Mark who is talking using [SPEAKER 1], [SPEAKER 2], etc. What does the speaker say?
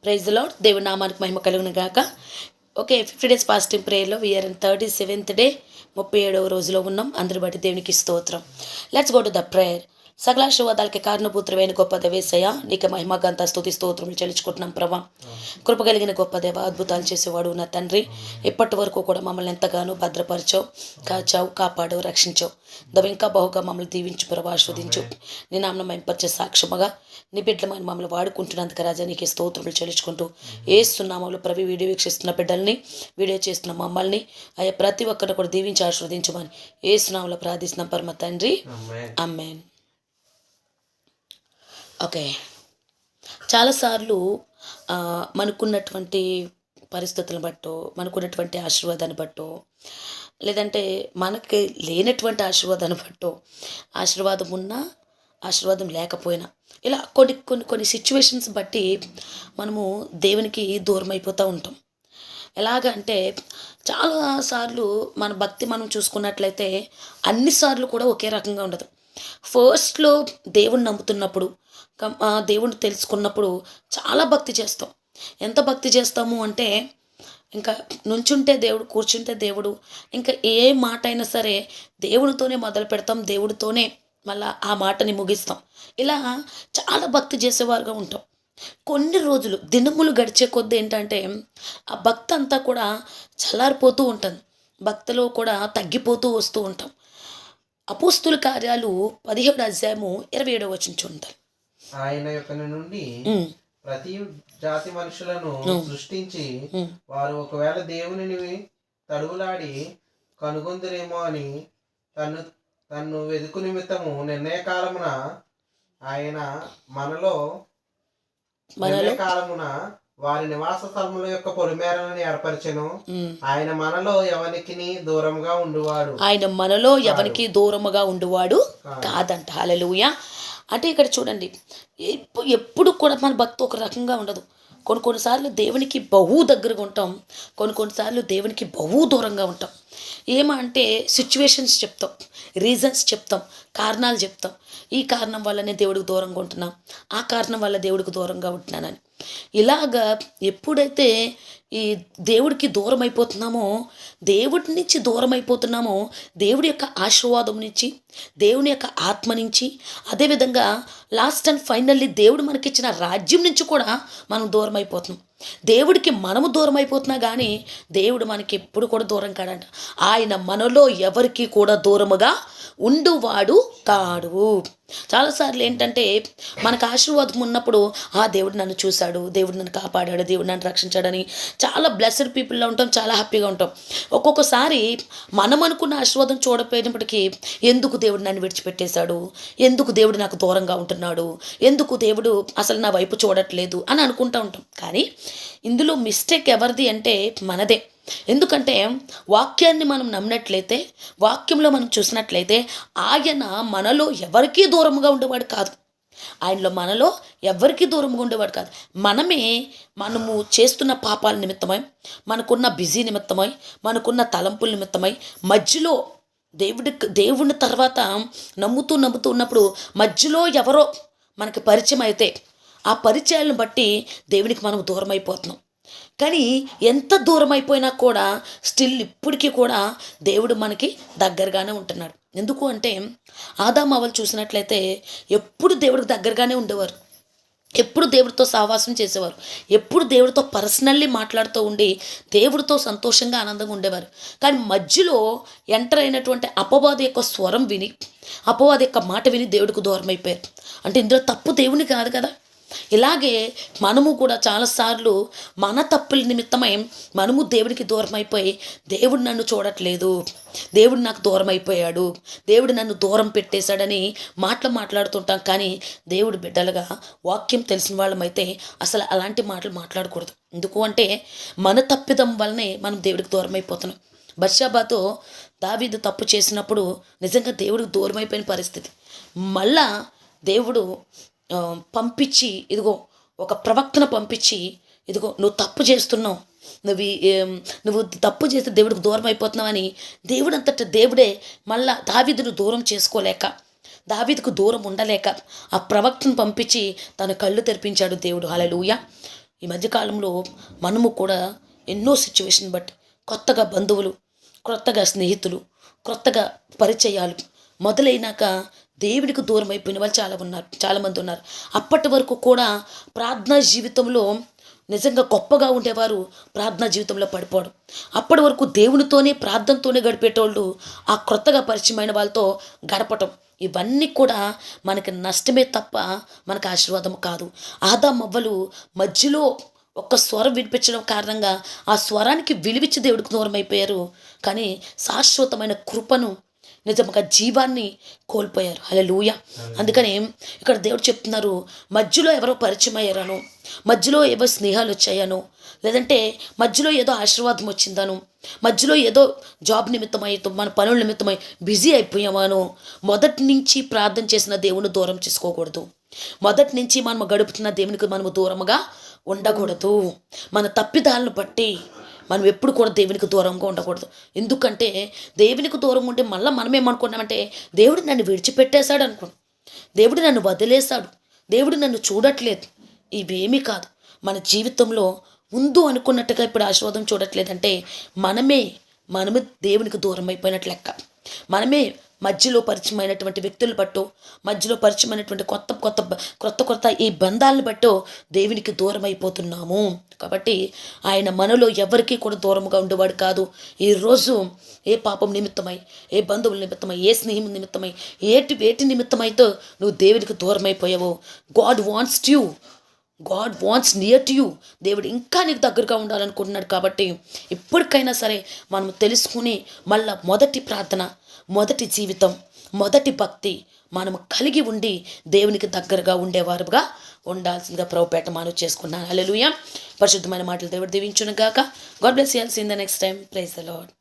[SPEAKER 1] Praise the lord. దేవుని నామానికి మహిమ కలుగును గాక. ఓకే, 50 డేస్ ఫాస్టింగ్ ప్రేయర్లో వీఆర్ ఇన్ 37th డే, 37వ రోజులో ఉన్నాం. అందరి బట్టి దేవునికి స్తోత్రం. Let's go to the prayer. సకలాశీర్వాదాలకి కారణభూతుడైన గొప్ప దేవేశయ్య, నీకు మహిమ గంత స్తుతి స్తోత్రములు చెల్లించుకుంటున్నాం ప్రభా. కృప కలిగిన గొప్ప దేవ, అద్భుతాలు చేసేవాడు నా తండ్రి. ఇప్పటి వరకు కూడా మమ్మల్ని ఎంతగానో భద్రపరిచావు, కాచావు, కాపాడు, రక్షించావు. ఇంకా బహుగా మమ్మల్ని దీవించు ప్రభా, ఆస్వాదించు. నీ నామం మెంపరిచే సాక్ష్యముగా నీ బిడ్డలమైన మమ్మల్ని వాడుకుంటున్నందుకు రాజా నీకు స్తోత్రములు చెల్లించుకుంటూ ఏస్తున్నామలు ప్రభు వీడియో వీక్షిస్తున్న బిడ్డల్ని, వీడియో చేస్తున్న మమ్మల్ని అయ్యా ప్రతి ఒక్కరిని కూడా దీవించి ఆస్వాదించమని ఏసునామలో ప్రార్థిస్తున్నాం పరమ తండ్రి, ఆమేన్. ఓకే, చాలాసార్లు మనకున్నటువంటి పరిస్థితులను బట్టో, మనకున్నటువంటి ఆశీర్వాదాన్ని బట్టో, లేదంటే మనకి లేనటువంటి ఆశీర్వాదాన్ని బట్టో, ఆశీర్వాదం ఉన్నా ఆశీర్వాదం లేకపోయినా, ఇలా కొన్ని కొన్ని కొన్ని సిచ్యువేషన్స్ బట్టి మనము దేవునికి దూరం అయిపోతూ ఉంటాం. ఎలాగంటే చాలాసార్లు మన భక్తి మనం చూసుకున్నట్లయితే అన్నిసార్లు కూడా ఒకే రకంగా ఉండదు. ఫస్ట్లో దేవుణ్ణి నమ్ముతున్నప్పుడు, దేవుణ్ణి తెలుసుకున్నప్పుడు చాలా భక్తి చేస్తాం. ఎంత భక్తి చేస్తాము అంటే ఇంకా నుంచుంటే దేవుడు, కూర్చుంటే దేవుడు, ఇంకా ఏ మాట అయినా సరే దేవుడితోనే మొదలు పెడతాం, దేవుడితోనే మళ్ళీ ఆ మాటని ముగిస్తాం. ఇలా చాలా భక్తి చేసేవారుగా ఉంటాం. కొన్ని రోజులు, దినములు గడిచే కొద్దీ ఏంటంటే ఆ భక్తి అంతా కూడా చల్లారిపోతూ ఉంటుంది. భక్తిలో కూడా తగ్గిపోతూ వస్తూ ఉంటాం. అపోస్తుల కార్యాలు 17వ అధ్యాయము 27వ వచనం చూడండి.
[SPEAKER 2] ఆయన యొక్క నుండి ప్రతి జాతి మనుషులను సృష్టించి వారు ఒకవేళ దేవునిని తడువులాడి కనుగొందురేమో అని తన్ను వెదుకు నిమిత్తము నిర్ణయకాలమున ఆయన మనలో వారి నివాస స్థలముల యొక్క పొలిమేరలను ఏర్పరచెను. ఆయన మనలో ఎవరికి దూరంగా ఉండువాడు, ఆయన మనలో ఎవరికి దూరముగా ఉండువాడు కాదంట. హల్లెలూయా. అంటే ఇక్కడ చూడండి, ఎప్పుడు కూడా మన భక్తి ఒక రకంగా ఉండదు. కొన్నిసార్లు దేవునికి బహు దగ్గరగా ఉంటాం, కొన్నిసార్లు దేవునికి బహు దూరంగా ఉంటాం. ఏమంటే సిచ్యువేషన్స్ చెప్తాం, రీజన్స్ చెప్తాం, కారణాలు చెప్తాం. ఈ కారణం వల్లనే దేవుడికి దూరంగా ఉంటున్నాం, ఆ కారణం వల్ల దేవుడికి దూరంగా ఉంటున్నానని. ఇలాగా ఎప్పుడైతే ఈ దేవుడికి దూరం అయిపోతున్నామో, దేవుడి నుంచి దూరం అయిపోతున్నామో, దేవుడి యొక్క ఆశీర్వాదం నుంచి, దేవుని యొక్క ఆత్మ నుంచి, అదేవిధంగా లాస్ట్ అండ్ ఫైనల్లీ దేవుడు మనకిచ్చిన రాజ్యం నుంచి కూడా మనం దూరం అయిపోతున్నాం. దేవుడికి మనము దూరం అయిపోతున్నా కానీ దేవుడు మనకి ఎప్పుడు కూడా దూరం కాడంట. ఆయన మనలో ఎవరికి కూడా దూరముగా ఉండువాడు కాడు. చాలాసార్లు ఏంటంటే మనకు ఆశీర్వాదం ఉన్నప్పుడు దేవుడు నన్ను చూశాడు, దేవుడు నన్ను కాపాడాడు, దేవుడు నన్ను రక్షించాడని చాలా బ్లెస్డ్ పీపుల్లో ఉంటాం, చాలా హ్యాపీగా ఉంటాం. ఒక్కొక్కసారి మనం అనుకున్న ఆశీర్వాదం చూడపోయినప్పటికీ ఎందుకు దేవుడు నన్ను విడిచిపెట్టేశాడు, ఎందుకు దేవుడు నాకు దూరంగా ఉంటున్నాడు, ఎందుకు దేవుడు అసలు నా వైపు చూడట్లేదు అని అనుకుంటూ ఉంటాం. కానీ ఇందులో మిస్టేక్ ఎవరిది అంటే మనదే. ఎందుకంటే వాక్యాన్ని మనం నమ్మినట్లయితే, వాక్యంలో మనం చూసినట్లయితే ఆయన మనలో ఎవరికీ దూరంగా ఉండేవాడు కాదు. ఆయనలో మనలో ఎవరికీ దూరంగా ఉండేవాడు కాదు. మనము చేస్తున్న పాపాల నిమిత్తమై, మనకున్న బిజీ నిమిత్తమై, మనకున్న తలంపుల నిమిత్తమై మధ్యలో దేవుని తర్వాత నమ్ముతూ ఉన్నప్పుడు మధ్యలో ఎవరో మనకి పరిచయం అయితే ఆ పరిచయాలను బట్టి దేవునికి మనం దూరం అయిపోతున్నాం. కానీ ఎంత దూరం అయిపోయినా కూడా స్టిల్ ఇప్పటికీ కూడా దేవుడు మనకి దగ్గరగానే ఉంటున్నాడు. ఎందుకు అంటే ఆదాము అవ్వలు చూసినట్లయితే ఎప్పుడు దేవుడికి దగ్గరగానే ఉండేవారు, ఎప్పుడు దేవుడితో సహవాసం చేసేవారు, ఎప్పుడు దేవుడితో పర్సనల్లీ మాట్లాడుతూ ఉండి దేవుడితో సంతోషంగా ఆనందంగా ఉండేవారు. కానీ మధ్యలో ఎంటర్ అయినటువంటి అపవాది యొక్క స్వరం విని, అపవాది యొక్క మాట విని దేవుడికి దూరం అయిపోయారు. అంటే ఇందులో తప్పు దేవుని కాదు కదా. ఇలాగే మనము కూడా చాలాసార్లు మన తప్పుల నిమిత్తమై మనము దేవుడికి దూరం అయిపోయి, దేవుడు నన్ను చూడట్లేదు, దేవుడు నాకు దూరం అయిపోయాడు, దేవుడు నన్ను దూరం పెట్టేశాడని మాట్లాడుతుంటాం. కానీ దేవుడు బిడ్డలుగా, వాక్యం తెలిసిన వాళ్ళమైతే అసలు అలాంటి మాటలు మాట్లాడకూడదు. ఎందుకు అంటే మన తప్పిదం వల్లనే మనం దేవుడికి దూరం అయిపోతున్నాం. బత్షెబతో దావీదు తప్పు చేసినప్పుడు నిజంగా దేవుడికి దూరం అయిపోయిన పరిస్థితి. మళ్ళా దేవుడు పంపించి, ఇదిగో ఒక ప్రవక్తను పంపించి, ఇదిగో నువ్వు తప్పు చేస్తున్నావు, నువ్వు తప్పు చేస్తే దేవుడికి దూరం అయిపోతున్నావని దేవుడు అంతటా దేవుడే మళ్ళా దావీదును దూరం చేసుకోలేక, దావీదుకు దూరం ఉండలేక ఆ ప్రవక్తను పంపించి తన కళ్ళు తెరిపించాడు దేవుడు. హల్లెలూయా.
[SPEAKER 1] ఈ మధ్యకాలంలో మనము కూడా ఎన్నో సిచ్యువేషన్ బట్టి కొత్తగా బంధువులు, క్రొత్తగా స్నేహితులు, క్రొత్తగా పరిచయాలు మొదలైనాక దేవుడికి దూరం అయిపోయిన వాళ్ళు చాలామంది ఉన్నారు. అప్పటి వరకు కూడా ప్రార్థనా జీవితంలో నిజంగా గొప్పగా ఉండేవారు ప్రార్థనా జీవితంలో పడిపోవడం. అప్పటి వరకు దేవునితోనే ప్రార్థనతోనే గడిపేటోళ్ళు ఆ క్రొత్తగా పరిచయమైన వాళ్ళతో గడపటం, ఇవన్నీ కూడా మనకి నష్టమే తప్ప మనకు ఆశీర్వాదం కాదు. ఆదామవ్వలు మధ్యలో ఒక్క స్వరం వినిపించడం కారణంగా ఆ స్వరానికి విలువిచ్చి దేవుడికి దూరం అయిపోయారు. కానీ శాశ్వతమైన కృపను, నిజంగా జీవాన్ని కోల్పోయారు. హల్లెలూయా. అందుకని ఇక్కడ దేవుడు చెప్తున్నారు, మధ్యలో ఎవరో పరిచయం అయ్యారనో, మధ్యలో ఏవో స్నేహాలు వచ్చాయనో, లేదంటే మధ్యలో ఏదో ఆశీర్వాదం వచ్చిందను, మధ్యలో ఏదో జాబ్ నిమిత్తమై మన పనుల నిమిత్తమై బిజీ అయిపోయామనో, మొదటి నుంచి ప్రార్థన చేసిన దేవుని దూరం చేసుకోకూడదు. మొదటి నుంచి మనం గడుపుతున్న దేవునికి మనము దూరముగా ఉండకూడదు. మన తప్పిదాలను బట్టి మనం ఎప్పుడు కూడా దేవునికి దూరంగా ఉండకూడదు. ఎందుకంటే దేవునికి దూరంగా ఉంటే మళ్ళీ మనం ఏమనుకున్నామంటే దేవుడు నన్ను విడిచిపెట్టేశాడు అనుకున్నాం, దేవుడు నన్ను వదిలేశాడు, దేవుడు నన్ను చూడట్లేదు. ఇవేమీ కాదు. మన జీవితంలో ముందు అనుకున్నట్టుగా ఇప్పుడు ఆశీర్వాదం చూడట్లేదంటే మనమే దేవునికి దూరం అయిపోయినట్లు లెక్క. మనమే మధ్యలో పరిచయమైనటువంటి వ్యక్తులు బట్టో, మధ్యలో పరిచయమైనటువంటి కొత్త ఈ బంధాలను బట్టో దేవునికి దూరం అయిపోతున్నాము. కాబట్టి ఆయన మనలో ఎవరికీ కూడా దూరంగా ఉండేవాడు కాదు. ఈరోజు ఏ పాపం నిమిత్తమై, ఏ బంధువుల నిమిత్తమై, ఏ స్నేహం నిమిత్తమై, వేటి నిమిత్తమైతే నువ్వు దేవునికి దూరం అయిపోయావో, God wants near to you. దేవుడు ఇంకా నీకు దగ్గరగా ఉండాలనుకుంటున్నాడు. కాబట్టి ఇప్పటికైనా సరే మనం తెలుసుకుని మళ్ళా మొదటి ప్రార్థన, మొదటి జీవితం, మొదటి భక్తి మనము కలిగి ఉండి దేవునికి దగ్గరగా ఉండేవారుగా ఉండాల్సిందిగా ప్రభుపేట మనవి చేసుకున్నాను. హల్లెలూయా. పరిశుద్ధమైన మాటలు దేవుడు దీవించును గాక. God bless you all. See in the next time. Praise the lord.